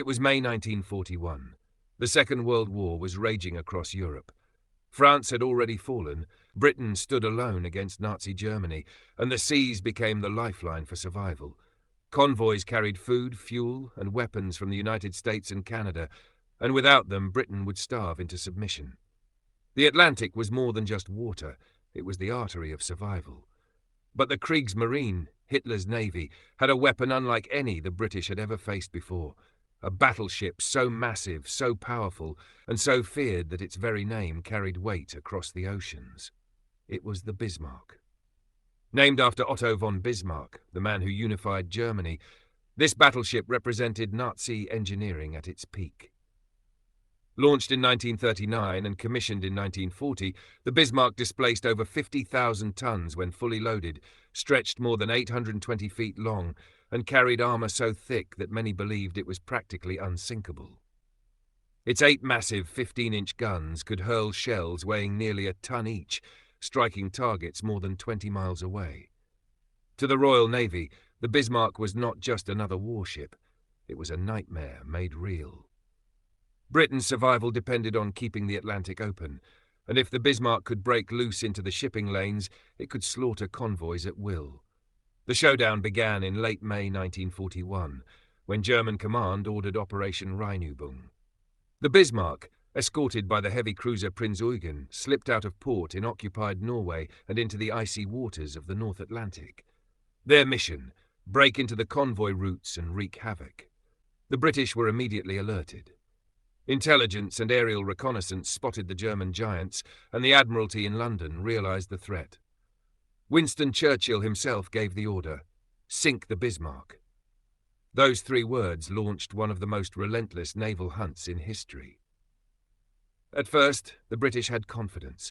It was May 1941. The Second World War was raging across Europe. France had already fallen, Britain stood alone against Nazi Germany, and the seas became the lifeline for survival. Convoys carried food, fuel, and weapons from the United States and Canada, and without them Britain would starve into submission. The Atlantic was more than just water, it was the artery of survival. But the Kriegsmarine, Hitler's navy, had a weapon unlike any the British had ever faced before. A battleship so massive, so powerful, and so feared that its very name carried weight across the oceans. It was the Bismarck. Named after Otto von Bismarck, the man who unified Germany, this battleship represented Nazi engineering at its peak. Launched in 1939 and commissioned in 1940, the Bismarck displaced over 50,000 tons when fully loaded, stretched more than 820 feet long, and carried armour so thick that many believed it was practically unsinkable. Its 8 massive 15-inch guns could hurl shells weighing nearly a ton each, striking targets more than 20 miles away. To the Royal Navy, the Bismarck was not just another warship, it was a nightmare made real. Britain's survival depended on keeping the Atlantic open, and if the Bismarck could break loose into the shipping lanes, it could slaughter convoys at will. The showdown began in late May 1941, when German command ordered Operation Rheinübung. The Bismarck, escorted by the heavy cruiser Prinz Eugen, slipped out of port in occupied Norway and into the icy waters of the North Atlantic. Their mission: break into the convoy routes and wreak havoc. The British were immediately alerted. Intelligence and aerial reconnaissance spotted the German giants, and the Admiralty in London realized the threat. Winston Churchill himself gave the order: sink the Bismarck. Those 3 words launched one of the most relentless naval hunts in history. At first, the British had confidence.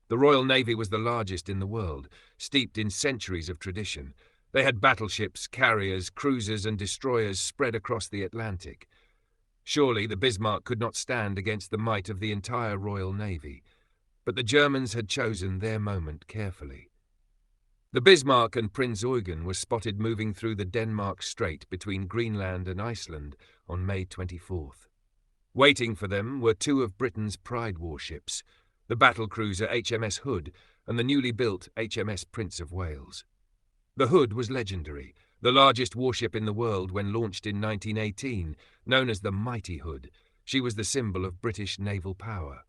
The Royal Navy was the largest in the world, steeped in centuries of tradition. They had battleships, carriers, cruisers, and destroyers spread across the Atlantic. Surely the Bismarck could not stand against the might of the entire Royal Navy, but the Germans had chosen their moment carefully. The Bismarck and Prinz Eugen were spotted moving through the Denmark Strait between Greenland and Iceland on May 24th. Waiting for them were 2 of Britain's pride warships, the battlecruiser HMS Hood and the newly built HMS Prince of Wales. The Hood was legendary, the largest warship in the world when launched in 1918, known as the Mighty Hood. She was the symbol of British naval power.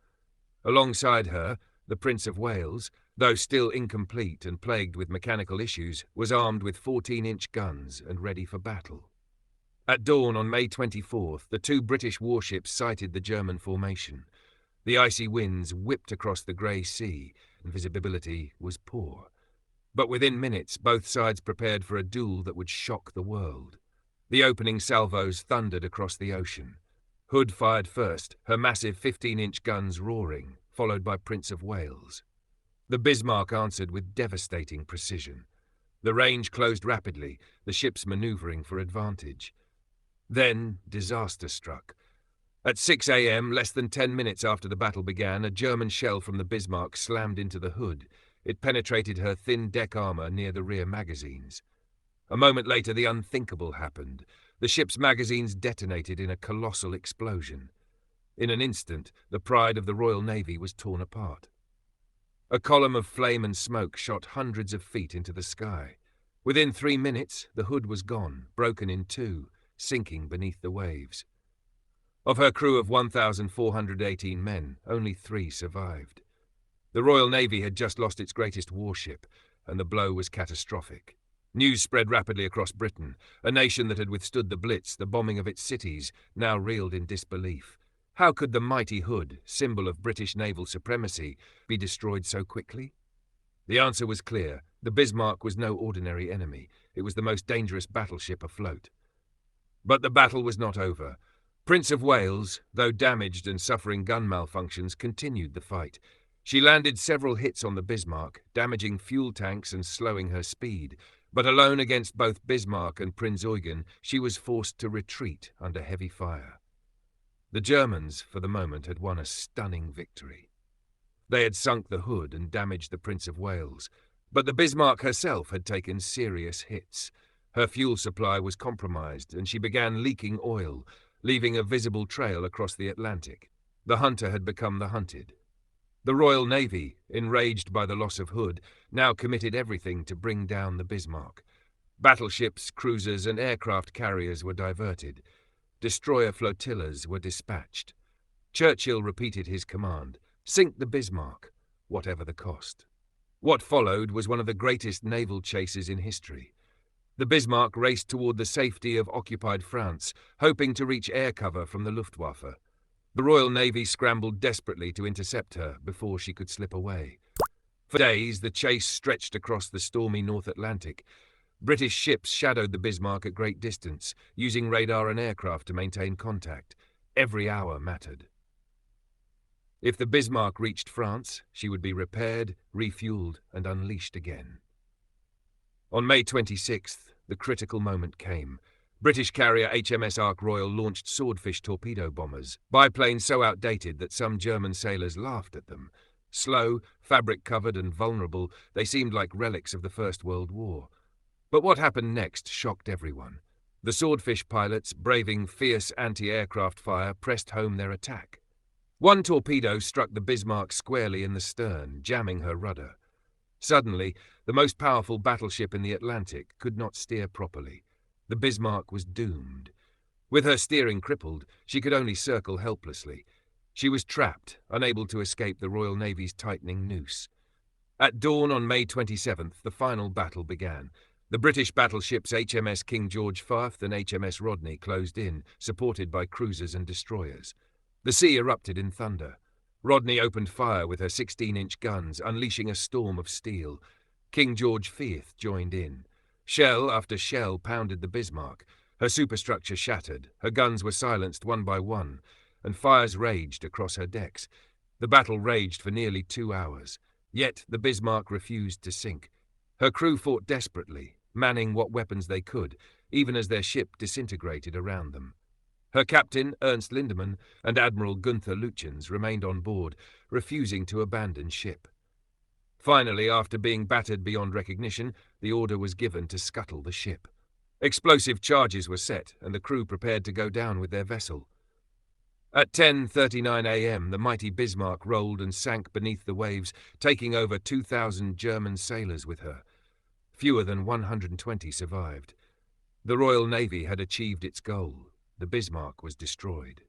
Alongside her, the Prince of Wales, though still incomplete and plagued with mechanical issues, was armed with 14-inch guns and ready for battle. At dawn on May 24th, the 2 British warships sighted the German formation. The icy winds whipped across the grey sea, and visibility was poor. But within minutes, both sides prepared for a duel that would shock the world. The opening salvos thundered across the ocean. Hood fired first, her massive 15-inch guns roaring, followed by Prince of Wales. The Bismarck answered with devastating precision. The range closed rapidly, the ships manoeuvring for advantage. Then disaster struck. At 6 a.m., less than 10 minutes after the battle began, a German shell from the Bismarck slammed into the Hood. It penetrated her thin deck armour near the rear magazines. A moment later, the unthinkable happened. The ship's magazines detonated in a colossal explosion. In an instant, the pride of the Royal Navy was torn apart. A column of flame and smoke shot hundreds of feet into the sky. Within 3 minutes, the Hood was gone, broken in 2, sinking beneath the waves. Of her crew of 1,418 men, only 3 survived. The Royal Navy had just lost its greatest warship, and the blow was catastrophic. News spread rapidly across Britain. A nation that had withstood the Blitz, the bombing of its cities, now reeled in disbelief. How could the mighty Hood, symbol of British naval supremacy, be destroyed so quickly? The answer was clear. The Bismarck was no ordinary enemy. It was the most dangerous battleship afloat. But the battle was not over. Prince of Wales, though damaged and suffering gun malfunctions, continued the fight. She landed several hits on the Bismarck, damaging fuel tanks and slowing her speed. But alone against both Bismarck and Prinz Eugen, she was forced to retreat under heavy fire. The Germans, for the moment, had won a stunning victory. They had sunk the Hood and damaged the Prince of Wales, but the Bismarck herself had taken serious hits. Her fuel supply was compromised, and she began leaking oil. leaving a visible trail across the Atlantic. The hunter had become the hunted. The Royal Navy, enraged by the loss of Hood, now committed everything to bring down the Bismarck. Battleships, cruisers, and aircraft carriers were diverted. Destroyer flotillas were dispatched. Churchill repeated his command: sink the Bismarck, whatever the cost. What followed was one of the greatest naval chases in history. The Bismarck raced toward the safety of occupied France, hoping to reach air cover from the Luftwaffe. The Royal Navy scrambled desperately to intercept her before she could slip away. For days, the chase stretched across the stormy North Atlantic. British ships shadowed the Bismarck at great distance, using radar and aircraft to maintain contact. Every hour mattered. If the Bismarck reached France, she would be repaired, refueled, and unleashed again. On May 26th, the critical moment came. British carrier HMS Royal launched Swordfish torpedo bombers, biplanes so outdated that some German sailors laughed at them. Slow, fabric-covered, and vulnerable, they seemed like relics of the First World War. But what happened next shocked everyone. The Swordfish pilots, braving fierce anti-aircraft fire, pressed home their attack. One torpedo struck the Bismarck squarely in the stern, jamming her rudder. Suddenly, the most powerful battleship in the Atlantic could not steer properly. The Bismarck was doomed. With her steering crippled, she could only circle helplessly. She was trapped, unable to escape the Royal Navy's tightening noose. At dawn on May 27th, the final battle began. The British battleships HMS King George V and HMS Rodney closed in, supported by cruisers and destroyers. The sea erupted in thunder. Rodney opened fire with her 16-inch guns, unleashing a storm of steel. King George V joined in. Shell after shell pounded the Bismarck. Her superstructure shattered, her guns were silenced one by one, and fires raged across her decks. The battle raged for nearly 2 hours. Yet the Bismarck refused to sink. Her crew fought desperately, manning what weapons they could, even as their ship disintegrated around them. Her captain, Ernst Lindemann, and Admiral Gunther Lütjens remained on board, refusing to abandon ship. Finally, after being battered beyond recognition, the order was given to scuttle the ship. Explosive charges were set, and the crew prepared to go down with their vessel. At 10:39 a.m., the mighty Bismarck rolled and sank beneath the waves, taking over 2,000 German sailors with her. Fewer than 120 survived. The Royal Navy had achieved its goal. The Bismarck was destroyed.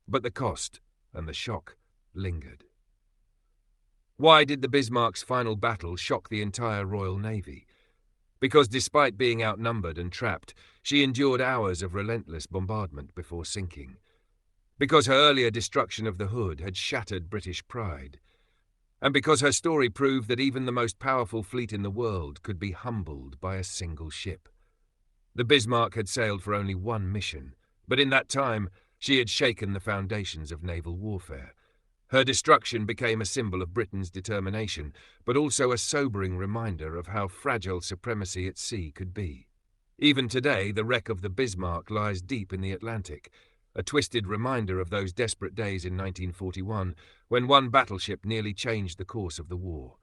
But the cost and the shock lingered. Why did the Bismarck's final battle shock the entire Royal Navy? Because despite being outnumbered and trapped, she endured hours of relentless bombardment before sinking. Because her earlier destruction of the Hood had shattered British pride. And because her story proved that even the most powerful fleet in the world could be humbled by a single ship. The Bismarck had sailed for only one mission, but in that time she had shaken the foundations of naval warfare. Her destruction became a symbol of Britain's determination, but also a sobering reminder of how fragile supremacy at sea could be. Even today, the wreck of the Bismarck lies deep in the Atlantic, a twisted reminder of those desperate days in 1941 when one battleship nearly changed the course of the war.